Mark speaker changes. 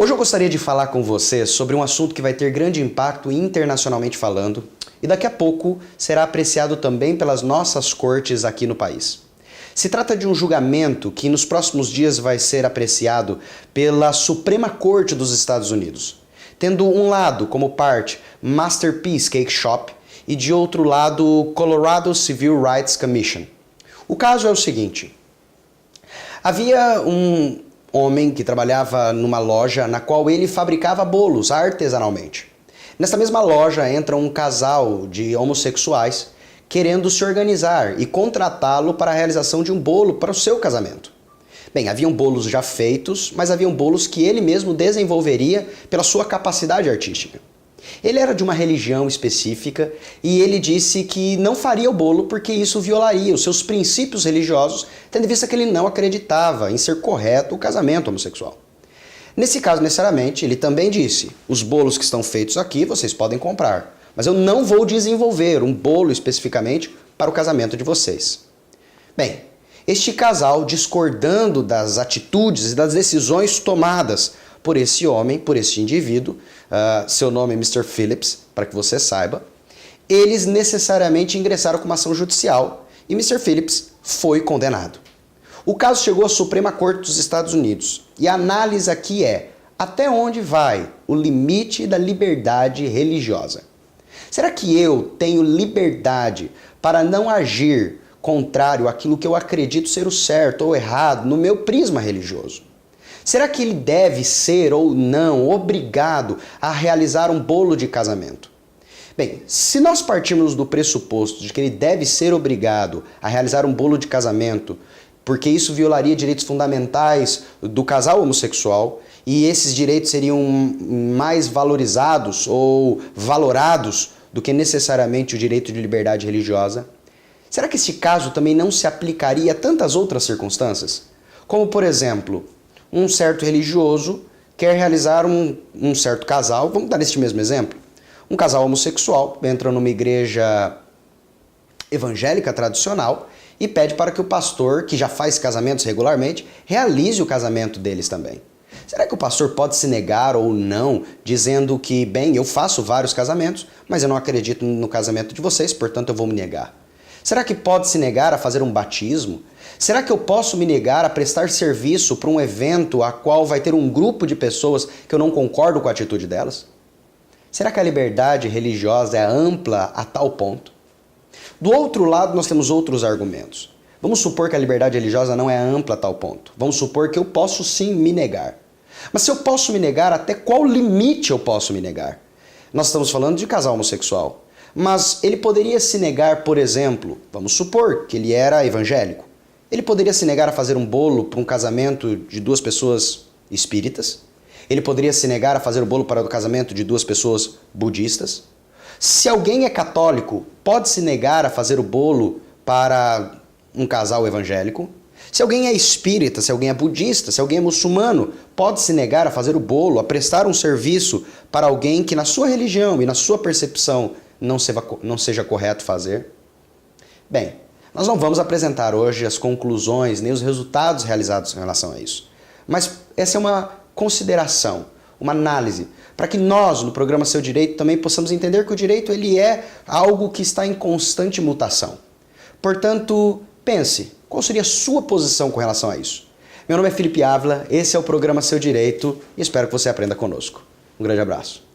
Speaker 1: Hoje eu gostaria de falar com você sobre um assunto que vai ter grande impacto internacionalmente falando e daqui a pouco será apreciado também pelas nossas cortes aqui no país. Se trata de um julgamento que nos próximos dias vai ser apreciado pela Suprema Corte dos Estados Unidos, tendo um lado como parte Masterpiece Cake Shop e de outro lado Colorado Civil Rights Commission. O caso é o seguinte: havia um homem que trabalhava numa loja na qual ele fabricava bolos artesanalmente. Nessa mesma loja entra um casal de homossexuais querendo se organizar e contratá-lo para a realização de um bolo para o seu casamento. Bem, haviam bolos já feitos, mas haviam bolos que ele mesmo desenvolveria pela sua capacidade artística. Ele era de uma religião específica e ele disse que não faria o bolo porque isso violaria os seus princípios religiosos, tendo em vista que ele não acreditava em ser correto o casamento homossexual. Nesse caso, necessariamente, ele também disse: os bolos que estão feitos aqui vocês podem comprar, mas eu não vou desenvolver um bolo especificamente para o casamento de vocês. Bem, este casal, discordando das atitudes e das decisões tomadas por esse homem, por esse indivíduo, seu nome é Mr. Phillips, para que você saiba, eles necessariamente ingressaram com uma ação judicial e Mr. Phillips foi condenado. O caso chegou à Suprema Corte dos Estados Unidos e a análise aqui é: até onde vai o limite da liberdade religiosa? Será que eu tenho liberdade para não agir contrário àquilo que eu acredito ser o certo ou errado no meu prisma religioso? Será que ele deve ser ou não obrigado a realizar um bolo de casamento? Bem, se nós partirmos do pressuposto de que ele deve ser obrigado a realizar um bolo de casamento, porque isso violaria direitos fundamentais do casal homossexual e esses direitos seriam mais valorizados ou valorados do que necessariamente o direito de liberdade religiosa, será que esse caso também não se aplicaria a tantas outras circunstâncias? Como, por exemplo, um certo religioso quer realizar um certo casal, vamos dar este mesmo exemplo, um casal homossexual entra numa igreja evangélica tradicional e pede para que o pastor, que já faz casamentos regularmente, realize o casamento deles também. Será que o pastor pode se negar ou não, dizendo que, bem, eu faço vários casamentos, mas eu não acredito no casamento de vocês, portanto eu vou me negar? Será que pode se negar a fazer um batismo? Será que eu posso me negar a prestar serviço para um evento a qual vai ter um grupo de pessoas que eu não concordo com a atitude delas? Será que a liberdade religiosa é ampla a tal ponto? Do outro lado, nós temos outros argumentos. Vamos supor que a liberdade religiosa não é ampla a tal ponto. Vamos supor que eu posso sim me negar. Mas se eu posso me negar, até qual limite eu posso me negar? Nós estamos falando de casal homossexual. Mas ele poderia se negar, por exemplo, vamos supor que ele era evangélico. Ele poderia se negar a fazer um bolo para um casamento de duas pessoas espíritas. Ele poderia se negar a fazer o bolo para o casamento de duas pessoas budistas. Se alguém é católico, pode se negar a fazer o bolo para um casal evangélico. Se alguém é espírita, se alguém é budista, se alguém é muçulmano, pode se negar a fazer o bolo, a prestar um serviço para alguém que na sua religião e na sua percepção não seja correto fazer? Bem, nós não vamos apresentar hoje as conclusões nem os resultados realizados em relação a isso. Mas essa é uma consideração, uma análise, para que nós, no programa Seu Direito, também possamos entender que o direito ele é algo que está em constante mutação. Portanto, pense, qual seria a sua posição com relação a isso? Meu nome é Felipe Ávila, esse é o programa Seu Direito e espero que você aprenda conosco. Um grande abraço.